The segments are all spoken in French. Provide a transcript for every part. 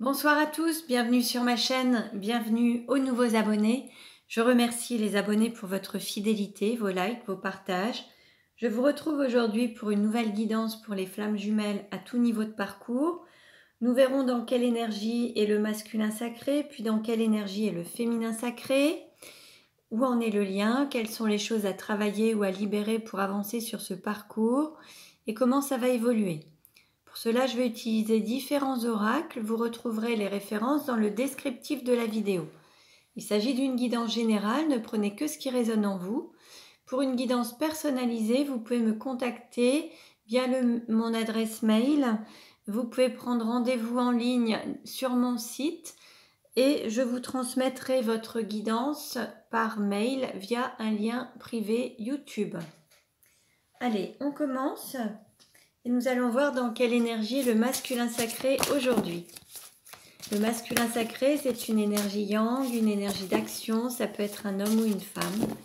Bonsoir à tous, bienvenue sur ma chaîne, bienvenue aux nouveaux abonnés. Je remercie les abonnés pour votre fidélité, vos likes, vos partages. Je vous retrouve aujourd'hui pour une nouvelle guidance pour les flammes jumelles à tout niveau de parcours. Nous verrons dans quelle énergie est le masculin sacré, puis dans quelle énergie est le féminin sacré. Où en est le lien, quelles sont les choses à travailler ou à libérer pour avancer sur ce parcours et comment ça va évoluer. Pour cela, je vais utiliser différents oracles. Vous retrouverez les références dans le descriptif de la vidéo. Il s'agit d'une guidance générale, ne prenez que ce qui résonne en vous. Pour une guidance personnalisée, vous pouvez me contacter via mon adresse mail. Vous pouvez prendre rendez-vous en ligne sur mon site et je vous transmettrai votre guidance par mail via un lien privé YouTube. Allez, on commence. Et nous allons voir dans quelle énergie est le masculin sacré aujourd'hui. Le masculin sacré, c'est une énergie yang, une énergie d'action. Ça peut être un homme ou une femme.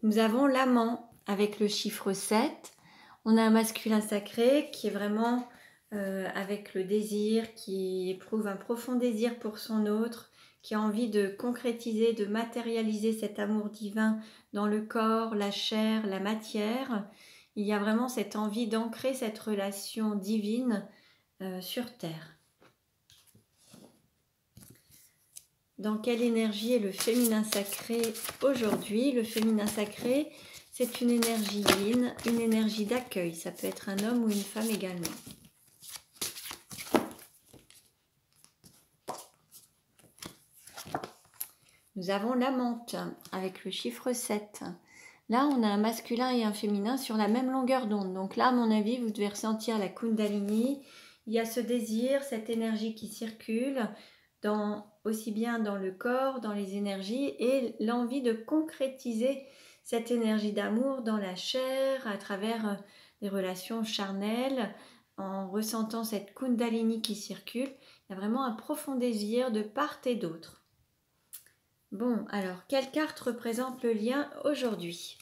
Nous avons l'amant avec le chiffre 7. On a un masculin sacré qui est vraiment avec le désir, qui éprouve un profond désir pour son autre, qui a envie de concrétiser, de matérialiser cet amour divin dans le corps, la chair, la matière. Il y a vraiment cette envie d'ancrer cette relation divine sur Terre. Dans quelle énergie est le féminin sacré aujourd'hui? Le féminin sacré, c'est une énergie yin, une énergie d'accueil. Ça peut être un homme ou une femme également. Nous avons l'amante avec le chiffre 7. Là, on a un masculin et un féminin sur la même longueur d'onde. Donc là, à mon avis, vous devez ressentir la Kundalini. Il y a ce désir, cette énergie qui circule, aussi bien dans le corps, dans les énergies, et l'envie de concrétiser cette énergie d'amour dans la chair, à travers des relations charnelles, en ressentant cette Kundalini qui circule. Il y a vraiment un profond désir de part et d'autre. Bon, alors, quelle carte représente le lien aujourd'hui?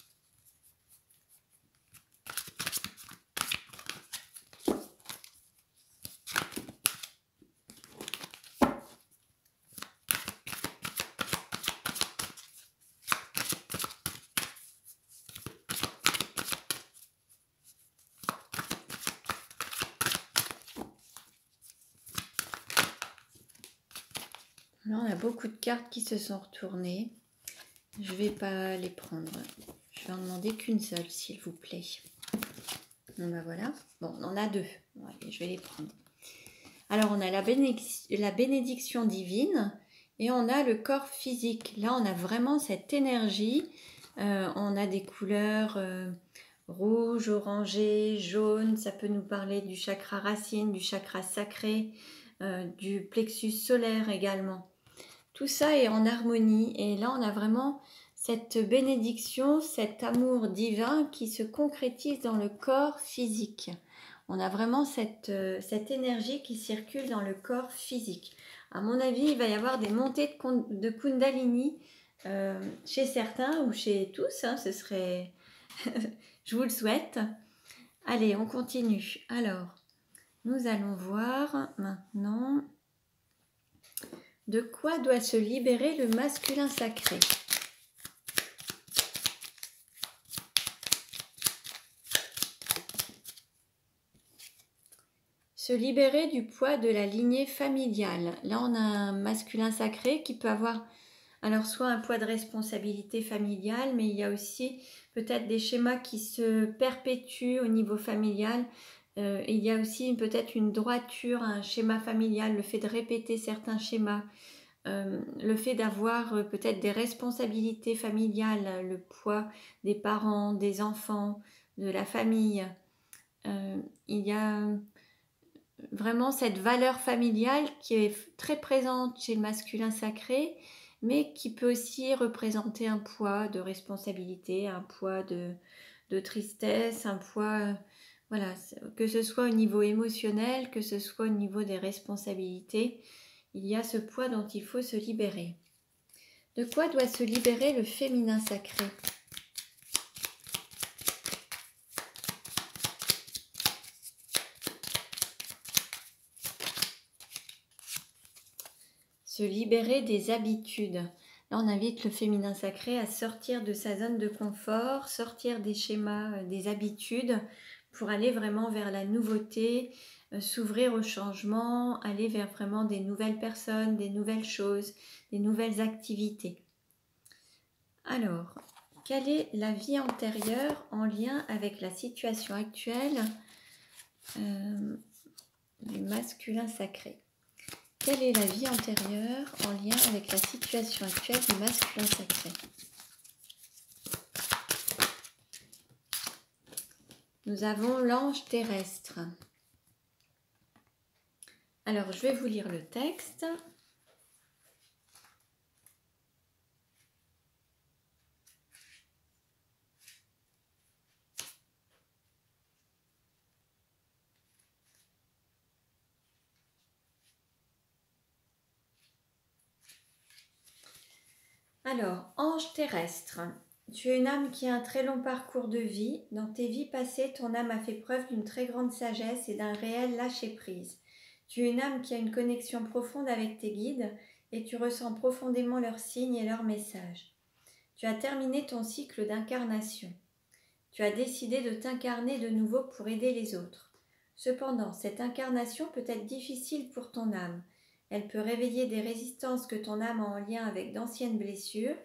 Là, on a beaucoup de cartes qui se sont retournées. Je ne vais pas les prendre. Je vais en demander qu'une seule, s'il vous plaît. Bon, ben voilà. Bon, on en a deux. Allez, je vais les prendre. Alors, on a la bénédiction divine et on a le corps physique. Là, on a vraiment cette énergie. On a des couleurs rouge, orangé, jaune. Ça peut nous parler du chakra racine, du chakra sacré, du plexus solaire également. Tout ça est en harmonie et là on a vraiment cette bénédiction, cet amour divin qui se concrétise dans le corps physique. On a vraiment cette énergie qui circule dans le corps physique. À mon avis, il va y avoir des montées de Kundalini chez certains ou chez tous. Hein, ce serait... Je vous le souhaite. Allez, on continue. Alors, nous allons voir maintenant... De quoi doit se libérer le masculin sacré? Se libérer du poids de la lignée familiale. Là, on a un masculin sacré qui peut avoir alors soit un poids de responsabilité familiale, mais il y a aussi peut-être des schémas qui se perpétuent au niveau familial. Il y a aussi peut-être une droiture, un schéma familial, le fait de répéter certains schémas, le fait d'avoir peut-être des responsabilités familiales, le poids des parents, des enfants, de la famille. Il y a vraiment cette valeur familiale qui est très présente chez le masculin sacré, mais qui peut aussi représenter un poids de responsabilité, un poids de tristesse, un poids... Voilà, que ce soit au niveau émotionnel, que ce soit au niveau des responsabilités, il y a ce poids dont il faut se libérer. De quoi doit se libérer le féminin sacré? se libérer des habitudes. Là, on invite le féminin sacré à sortir de sa zone de confort, sortir des schémas, des habitudes, pour aller vraiment vers la nouveauté, s'ouvrir au changement, aller vers vraiment des nouvelles personnes, des nouvelles choses, des nouvelles activités. Alors, quelle est la vie antérieure en lien avec la situation actuelle du masculin sacré? Quelle est la vie antérieure en lien avec la situation actuelle du masculin sacré? Nous avons l'ange terrestre. Alors, je vais vous lire le texte. Alors, ange terrestre, tu es une âme qui a un très long parcours de vie. Dans tes vies passées, ton âme a fait preuve d'une très grande sagesse et d'un réel lâcher-prise. Tu es une âme qui a une connexion profonde avec tes guides et tu ressens profondément leurs signes et leurs messages. Tu as terminé ton cycle d'incarnation. Tu as décidé de t'incarner de nouveau pour aider les autres. Cependant, cette incarnation peut être difficile pour ton âme. Elle peut réveiller des résistances que ton âme a en lien avec d'anciennes blessures.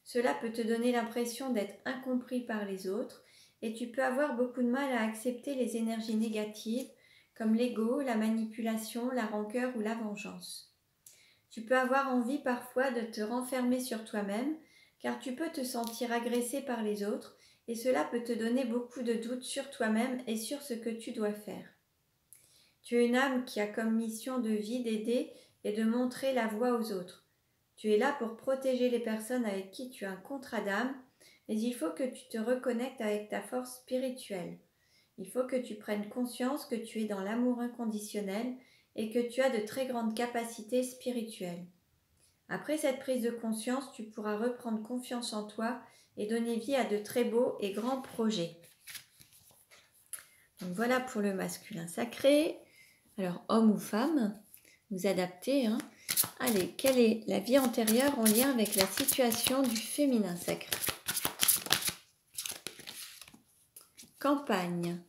Cela peut te donner l'impression d'être incompris par les autres et tu peux avoir beaucoup de mal à accepter les énergies négatives comme l'ego, la manipulation, la rancœur ou la vengeance. Tu peux avoir envie parfois de te renfermer sur toi-même car tu peux te sentir agressé par les autres et cela peut te donner beaucoup de doutes sur toi-même et sur ce que tu dois faire. Tu es une âme qui a comme mission de vie d'aider et de montrer la voie aux autres. Tu es là pour protéger les personnes avec qui tu as un contrat d'âme, mais il faut que tu te reconnectes avec ta force spirituelle. Il faut que tu prennes conscience que tu es dans l'amour inconditionnel et que tu as de très grandes capacités spirituelles. Après cette prise de conscience, tu pourras reprendre confiance en toi et donner vie à de très beaux et grands projets. Donc voilà pour le masculin sacré. Alors, homme ou femme, vous adaptez. Allez, quelle est la vie antérieure en lien avec la situation du féminin sacré? Campagne.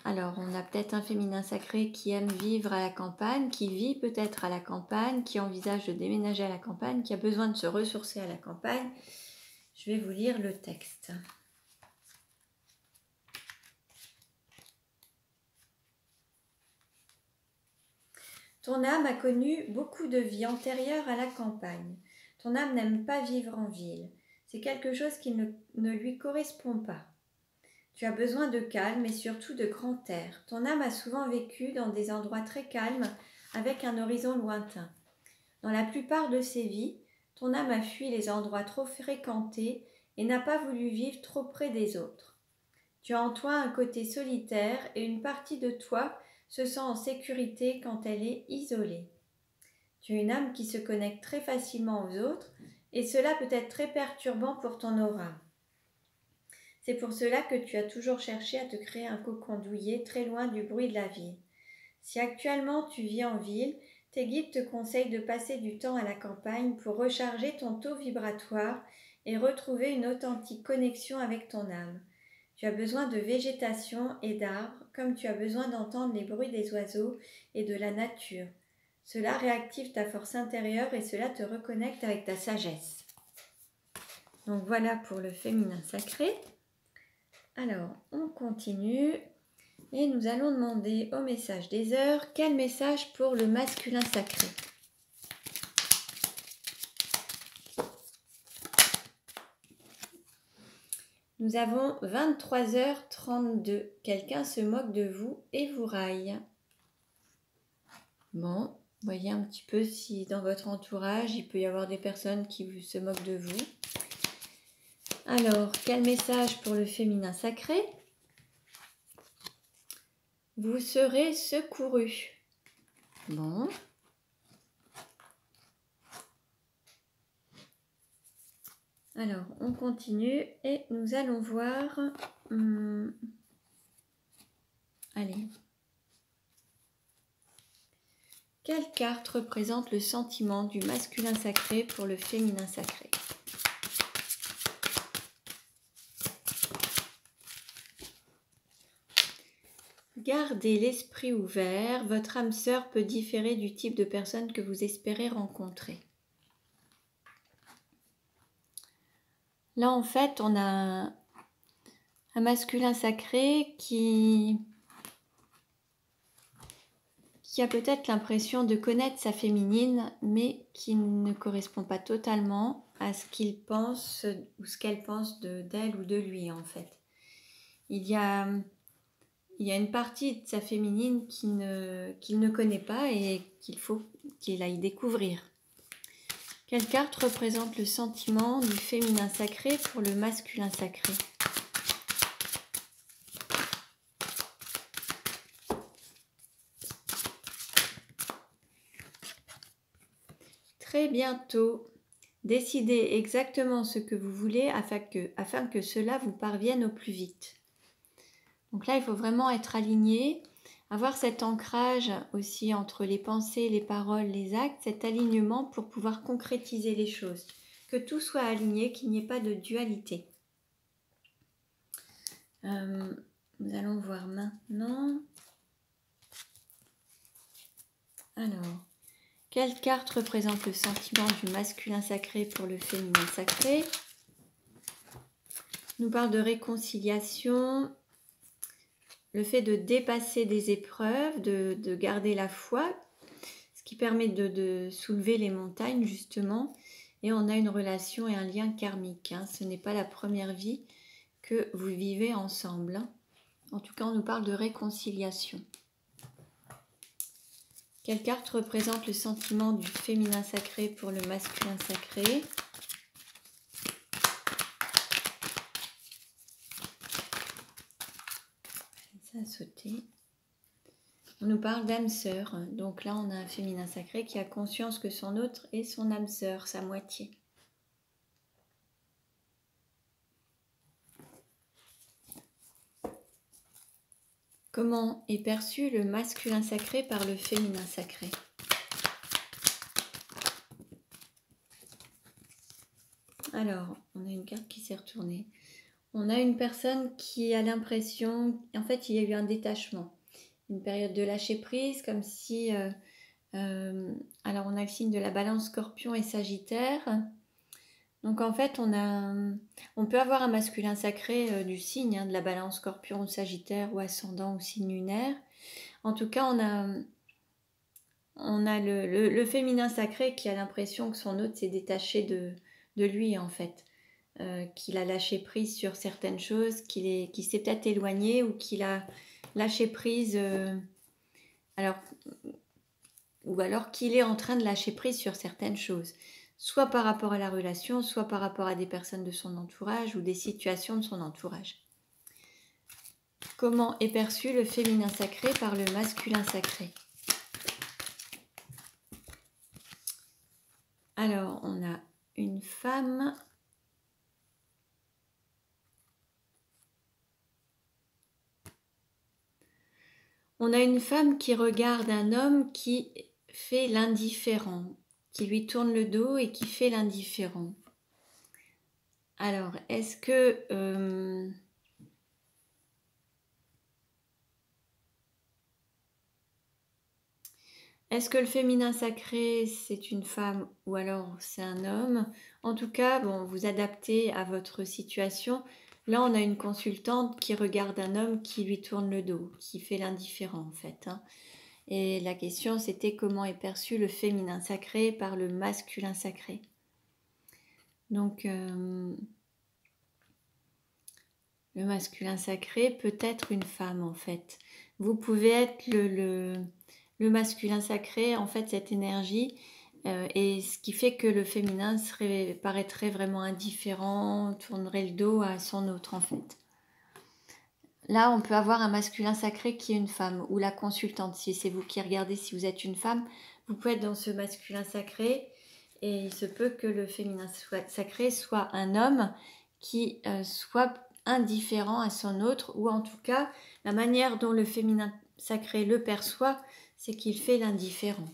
Alors, on a peut-être un féminin sacré qui aime vivre à la campagne, qui vit peut-être à la campagne, qui envisage de déménager à la campagne, qui a besoin de se ressourcer à la campagne. Je vais vous lire le texte. Ton âme a connu beaucoup de vies antérieures à la campagne. Ton âme n'aime pas vivre en ville. C'est quelque chose qui ne lui correspond pas. Tu as besoin de calme et surtout de grand air. Ton âme a souvent vécu dans des endroits très calmes avec un horizon lointain. Dans la plupart de ses vies, ton âme a fui les endroits trop fréquentés et n'a pas voulu vivre trop près des autres. Tu as en toi un côté solitaire et une partie de toi se sent en sécurité quand elle est isolée. Tu es une âme qui se connecte très facilement aux autres et cela peut être très perturbant pour ton aura. C'est pour cela que tu as toujours cherché à te créer un cocon douillet très loin du bruit de la ville. Si actuellement tu vis en ville, tes guides te conseillent de passer du temps à la campagne pour recharger ton taux vibratoire et retrouver une authentique connexion avec ton âme. Tu as besoin de végétation et d'arbres, comme tu as besoin d'entendre les bruits des oiseaux et de la nature. Cela réactive ta force intérieure et cela te reconnecte avec ta sagesse. Donc voilà pour le féminin sacré. Alors, on continue et nous allons demander au message des heures, quel message pour le masculin sacré? Nous avons 23h32. Quelqu'un se moque de vous et vous raille. Bon, voyez un petit peu si dans votre entourage, il peut y avoir des personnes qui se moquent de vous. Alors, quel message pour le féminin sacré? Vous serez secouru. Bon. Alors, on continue et nous allons voir... Allez. Quel Quelle carte représente le sentiment du masculin sacré pour le féminin sacré? Gardez l'esprit ouvert, votre âme sœur peut différer du type de personne que vous espérez rencontrer. Là, en fait, on a un masculin sacré qui a peut-être l'impression de connaître sa féminine, mais qui ne correspond pas totalement à ce qu'il pense ou ce qu'elle pense d'elle ou de lui, en fait. Il y a une partie de sa féminine qu'il ne connaît pas et qu'il faut qu'il aille découvrir. Quelle carte représente le sentiment du féminin sacré pour le masculin sacré? Très bientôt, décidez exactement ce que vous voulez afin que cela vous parvienne au plus vite. Donc là, il faut vraiment être aligné, avoir cet ancrage aussi entre les pensées, les paroles, les actes, cet alignement pour pouvoir concrétiser les choses. Que tout soit aligné, qu'il n'y ait pas de dualité. Nous allons voir maintenant. Alors, quelle carte représente le sentiment du masculin sacré pour le féminin sacré? On nous parle de réconciliation, le fait de dépasser des épreuves, de garder la foi, ce qui permet de soulever les montagnes justement. Et on a une relation et un lien karmique. Ce n'est pas la première vie que vous vivez ensemble. En tout cas, on nous parle de réconciliation. Quelle carte représente le sentiment du féminin sacré pour le masculin sacré? Ça a sauté. On nous parle d'âme sœur. Donc là, on a un féminin sacré qui a conscience que son autre est son âme sœur, sa moitié. Comment est perçu le masculin sacré par le féminin sacré? Alors, on a une carte qui s'est retournée. On a une personne qui a l'impression, en fait, il y a eu un détachement, une période de lâcher prise, comme si, alors on a le signe de la Balance, Scorpion et Sagittaire. Donc en fait, on peut avoir un masculin sacré du signe de la Balance, Scorpion ou Sagittaire ou ascendant ou signe lunaire. En tout cas, on a le féminin sacré qui a l'impression que son autre s'est détaché de lui en fait. Qu'il a lâché prise sur certaines choses, qu'il s'est peut-être éloigné ou qu'il a lâché prise, ou alors qu'il est en train de lâcher prise sur certaines choses, soit par rapport à la relation, soit par rapport à des personnes de son entourage ou des situations de son entourage. Comment est perçu le féminin sacré par le masculin sacré? Alors, on a une femme. On a une femme qui regarde un homme qui fait l'indifférent, qui lui tourne le dos et qui fait l'indifférent. Alors, est-ce que le féminin sacré, c'est une femme ou alors c'est un homme? En tout cas, bon, vous adaptez à votre situation. Là, on a une consultante qui regarde un homme qui lui tourne le dos, qui fait l'indifférent en fait. Et la question, c'était comment est perçu le féminin sacré par le masculin sacré. Donc, le masculin sacré peut être une femme en fait. Vous pouvez être le masculin sacré, en fait, cette énergie, et ce qui fait que le féminin paraîtrait vraiment indifférent, tournerait le dos à son autre en fait. Là, on peut avoir un masculin sacré qui est une femme, ou la consultante, si c'est vous qui regardez, si vous êtes une femme, vous pouvez être dans ce masculin sacré, et il se peut que le féminin sacré soit un homme qui soit indifférent à son autre, ou en tout cas, la manière dont le féminin sacré le perçoit, c'est qu'il fait l'indifférent.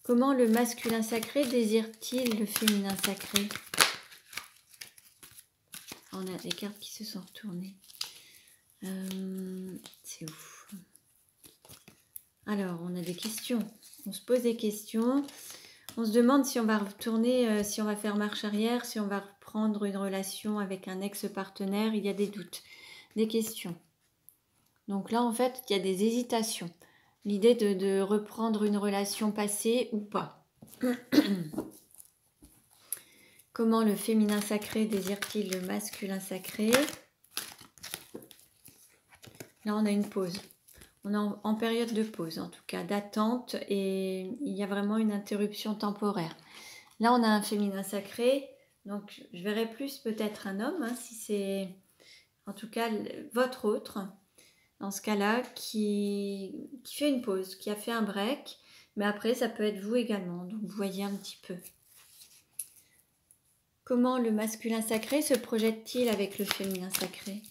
Comment le masculin sacré désire-t-il le féminin sacré? On a des cartes qui se sont retournées. C'est ouf. Alors, on a des questions. On se pose des questions. On se demande si on va retourner, si on va faire marche arrière, si on va reprendre une relation avec un ex-partenaire. Il y a des doutes, des questions. Donc là, en fait, il y a des hésitations. L'idée de reprendre une relation passée ou pas. Comment le féminin sacré désire-t-il le masculin sacré? Là, on a une pause. On est en période de pause, en tout cas, d'attente. Et il y a vraiment une interruption temporaire. Là, on a un féminin sacré. Donc, je verrai plus peut-être un homme, hein, si c'est en tout cas votre autre. Dans ce cas-là, qui fait une pause, qui a fait un break. Mais après, ça peut être vous également. Donc, vous voyez un petit peu. Comment le masculin sacré se projette-t-il avec le féminin sacré?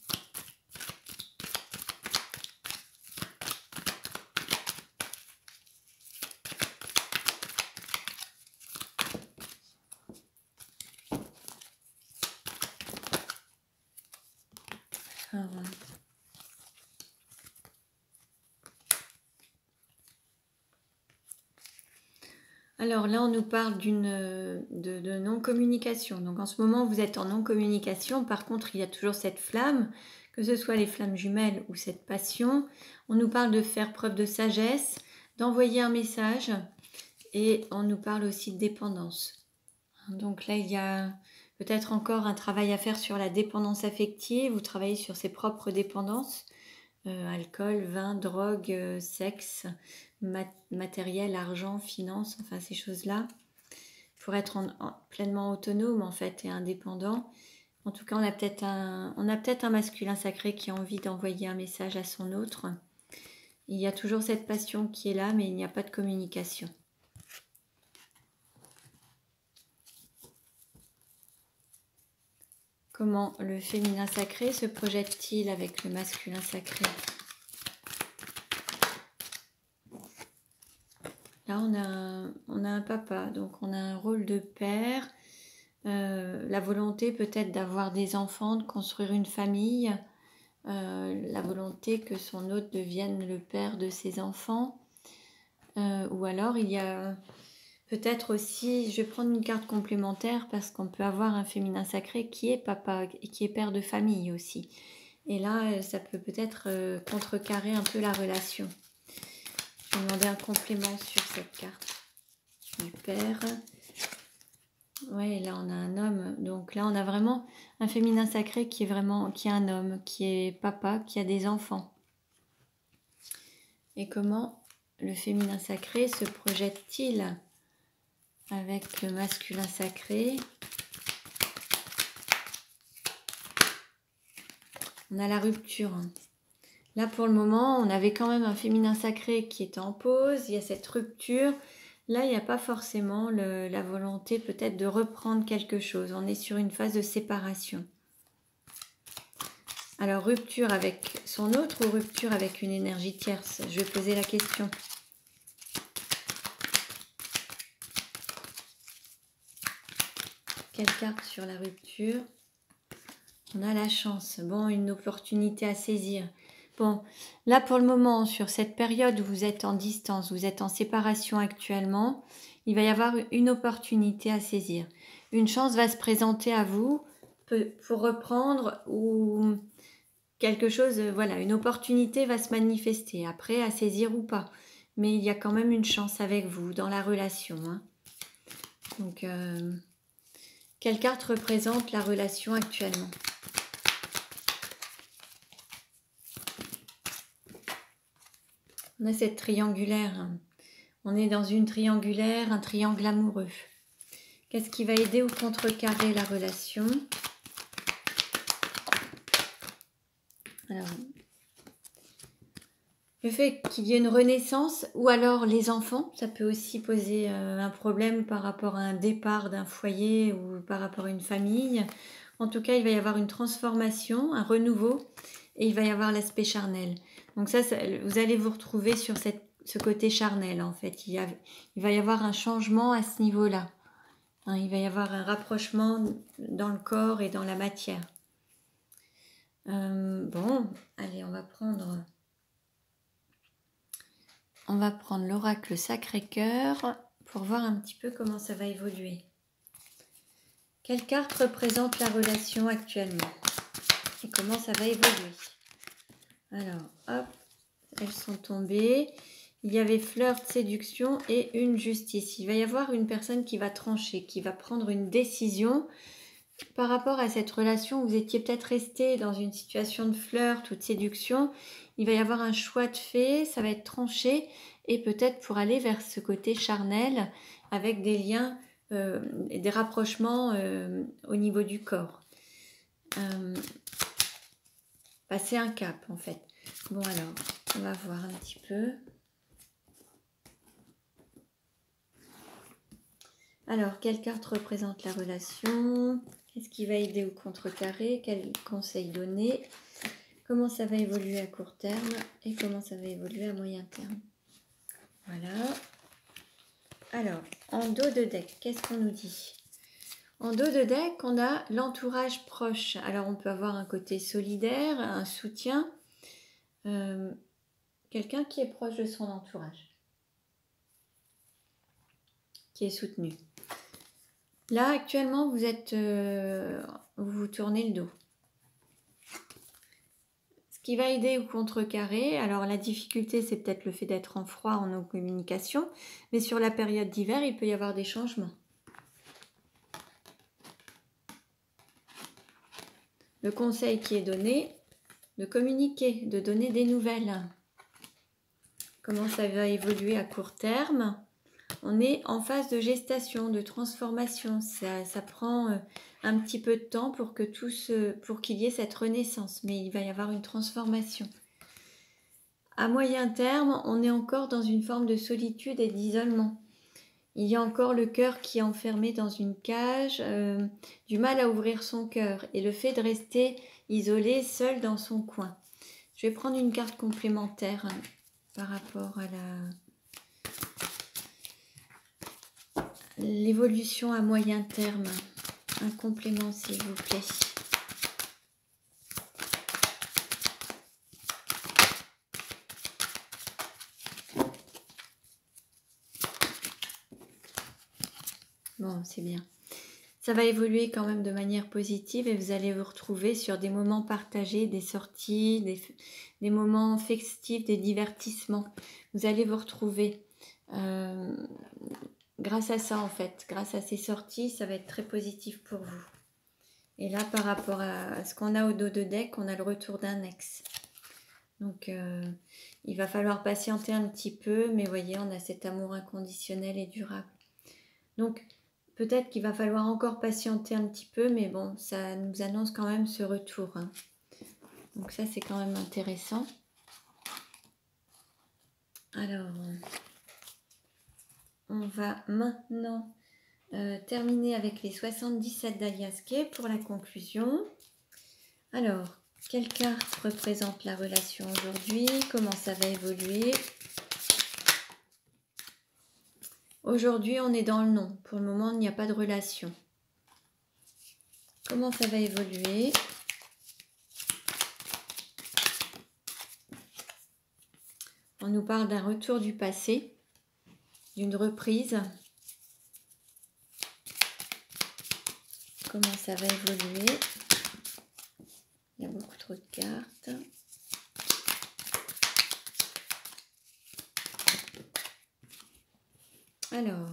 Alors là, on nous parle de non-communication. Donc en ce moment, vous êtes en non-communication. Par contre, il y a toujours cette flamme, que ce soit les flammes jumelles ou cette passion. On nous parle de faire preuve de sagesse, d'envoyer un message. Et on nous parle aussi de dépendance. Donc là, il y a peut-être encore un travail à faire sur la dépendance affective. Vous travaillez sur ses propres dépendances. Alcool, vin, drogue, sexe, matériel, argent, finance, enfin ces choses-là. Pour être pleinement autonome en fait et indépendant. En tout cas, on a peut-être un masculin sacré qui a envie d'envoyer un message à son autre. Il y a toujours cette passion qui est là, mais il n'y a pas de communication. Comment le féminin sacré se projette-t-il avec le masculin sacré? Là, on a un papa, donc on a un rôle de père, la volonté peut-être d'avoir des enfants, de construire une famille, la volonté que son hôte devienne le père de ses enfants. Ou alors, il y a peut-être aussi, je vais prendre une carte complémentaire parce qu'on peut avoir un féminin sacré qui est papa et qui est père de famille aussi. Et là, ça peut peut-être contrecarrer un peu la relation. Je vais demander un complément sur cette carte du père. Ouais, là on a un homme. Donc là on a vraiment un féminin sacré qui est un homme, qui est papa, qui a des enfants. Et comment le féminin sacré se projette-t-il avec le masculin sacré? On a la rupture. Là, pour le moment, on avait quand même un féminin sacré qui est en pause. Il y a cette rupture. Là, il n'y a pas forcément la volonté peut-être de reprendre quelque chose. On est sur une phase de séparation. Alors, rupture avec son autre ou rupture avec une énergie tierce? Je vais poser la question. Quelle carte sur la rupture? On a la chance. Bon, une opportunité à saisir. Bon, là pour le moment, sur cette période où vous êtes en distance, vous êtes en séparation actuellement, il va y avoir une opportunité à saisir. Une chance va se présenter à vous pour reprendre ou quelque chose, voilà, une opportunité va se manifester. Après, à saisir ou pas. Mais il y a quand même une chance avec vous dans la relation. Hein. Donc, quelle carte représente la relation actuellement? On a cette triangulaire. On est dans une triangulaire, un triangle amoureux. Qu'est-ce qui va aider ou contrecarrer la relation? Alors, le fait qu'il y ait une renaissance ou alors les enfants, ça peut aussi poser un problème par rapport à un départ d'un foyer ou par rapport à une famille. En tout cas, il va y avoir une transformation, un renouveau et il va y avoir l'aspect charnel. Donc ça, vous allez vous retrouver sur cette ce côté charnel en fait. Il va y avoir un changement à ce niveau-là. Hein, il va y avoir un rapprochement dans le corps et dans la matière. Bon, allez, on va prendre l'oracle Sacré-Cœur pour voir un petit peu comment ça va évoluer. Quelle carte représente la relation actuellement et comment ça va évoluer? Alors, hop, elles sont tombées. Il y avait flirt, séduction et une justice. Il va y avoir une personne qui va trancher, qui va prendre une décision par rapport à cette relation. Vous étiez peut-être resté dans une situation de flirt ou de séduction. Il va y avoir un choix de fait, ça va être tranché et peut-être pour aller vers ce côté charnel avec des liens, des rapprochements au niveau du corps. Passer un cap en fait. Bon alors, on va voir un petit peu. Alors, quelle carte représente la relation? Qu'est-ce qui va aider ou contrecarrer? Quel conseil donner? Comment ça va évoluer à court terme? Et comment ça va évoluer à moyen terme? Voilà. Alors, en dos de deck, qu'est-ce qu'on nous dit? En dos de deck, on a l'entourage proche. Alors, on peut avoir un côté solidaire, un soutien. Quelqu'un qui est proche de son entourage. Qui est soutenu. Là, actuellement, vous vous tournez le dos. Ce qui va aider ou contrecarrer, alors la difficulté, c'est peut-être le fait d'être en froid en nos communications, mais sur la période d'hiver, il peut y avoir des changements. Le conseil qui est donné, de communiquer, de donner des nouvelles. Comment ça va évoluer à court terme? On est en phase de gestation, de transformation. Ça prend un petit peu de temps pour qu'il y ait cette renaissance, mais il va y avoir une transformation. À moyen terme, on est encore dans une forme de solitude et d'isolement. Il y a encore le cœur qui est enfermé dans une cage, du mal à ouvrir son cœur et le fait de rester isolé, seul dans son coin. Je vais prendre une carte complémentaire par rapport à l'évolution à moyen terme. Un complément, s'il vous plaît. Bon, c'est bien. Ça va évoluer quand même de manière positive et vous allez vous retrouver sur des moments partagés, des sorties, des moments festifs, des divertissements. Vous allez vous retrouver grâce à ça en fait, grâce à ces sorties, ça va être très positif pour vous. Et là, par rapport à ce qu'on a au dos de deck, on a le retour d'un ex. Donc, il va falloir patienter un petit peu, mais voyez, on a cet amour inconditionnel et durable. Donc, peut-être qu'il va falloir encore patienter un petit peu, mais bon, ça nous annonce quand même ce retour. Hein. Donc ça, c'est quand même intéressant. Alors, on va maintenant terminer avec les 77 d'Aliaske pour la conclusion. Alors, quelle carte représente la relation aujourd'hui? Comment ça va évoluer? Aujourd'hui, on est dans le non. Pour le moment, il n'y a pas de relation. Comment ça va évoluer? On nous parle d'un retour du passé, d'une reprise. Comment ça va évoluer? Il y a beaucoup trop de cartes. Alors,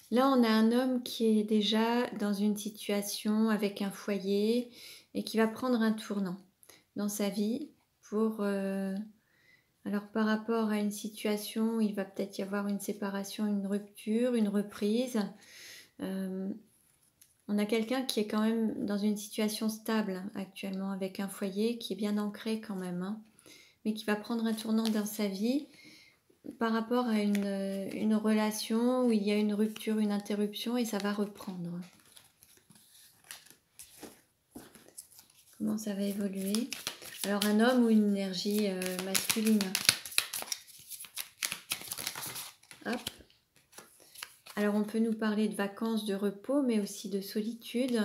là, on a un homme qui est déjà dans une situation avec un foyer et qui va prendre un tournant dans sa vie pour... alors, par rapport à une situation, il va peut-être y avoir une séparation, une rupture, une reprise. On a quelqu'un qui est quand même dans une situation stable actuellement, avec un foyer qui est bien ancré quand même, hein, mais qui va prendre un tournant dans sa vie par rapport à une relation où il y a une rupture, une interruption et ça va reprendre. Comment ça va évoluer? Alors un homme ou une énergie masculine. Hop. Alors on peut nous parler de vacances, de repos, mais aussi de solitude.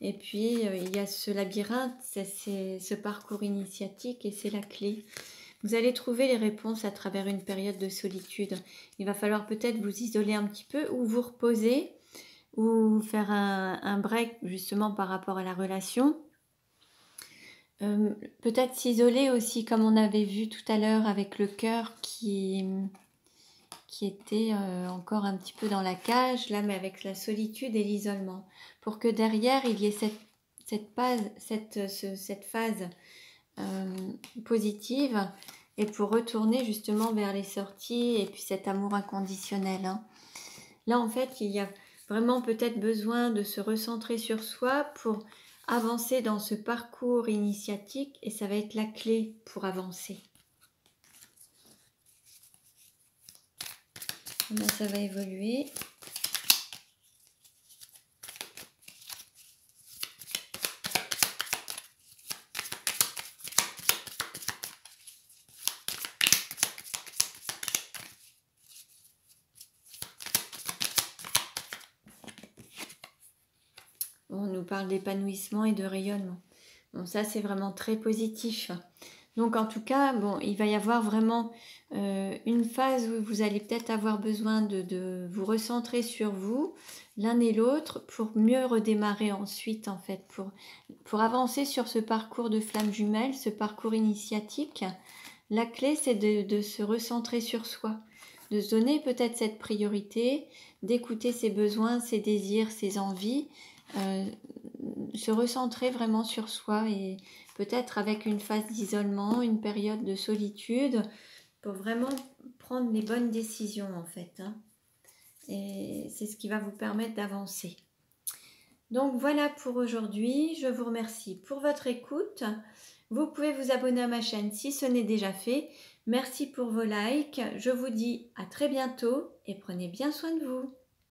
Et puis il y a ce labyrinthe, c'est ce parcours initiatique et c'est la clé. Vous allez trouver les réponses à travers une période de solitude. Il va falloir peut-être vous isoler un petit peu ou vous reposer ou faire un break justement par rapport à la relation. Peut-être s'isoler aussi comme on avait vu tout à l'heure avec le cœur qui était encore un petit peu dans la cage, là mais avec la solitude et l'isolement. Pour que derrière il y ait cette phase positive et pour retourner justement vers les sorties et puis cet amour inconditionnel. Hein. Là en fait il y a vraiment peut-être besoin de se recentrer sur soi pour avancer dans ce parcours initiatique et ça va être la clé pour avancer. Comment ça va évoluer? On nous parle d'épanouissement et de rayonnement. Bon, ça, c'est vraiment très positif. Donc, en tout cas, bon, il va y avoir vraiment une phase où vous allez peut-être avoir besoin de vous recentrer sur vous, l'un et l'autre, pour mieux redémarrer ensuite, en fait, pour avancer sur ce parcours de flamme jumelle, ce parcours initiatique. La clé, c'est de se recentrer sur soi, de se donner peut-être cette priorité, d'écouter ses besoins, ses désirs, ses envies, se recentrer vraiment sur soi et peut-être avec une phase d'isolement, une période de solitude pour vraiment prendre les bonnes décisions en fait. Hein. Et c'est ce qui va vous permettre d'avancer. Donc voilà pour aujourd'hui. Je vous remercie pour votre écoute. Vous pouvez vous abonner à ma chaîne si ce n'est déjà fait. Merci pour vos likes. Je vous dis à très bientôt et prenez bien soin de vous.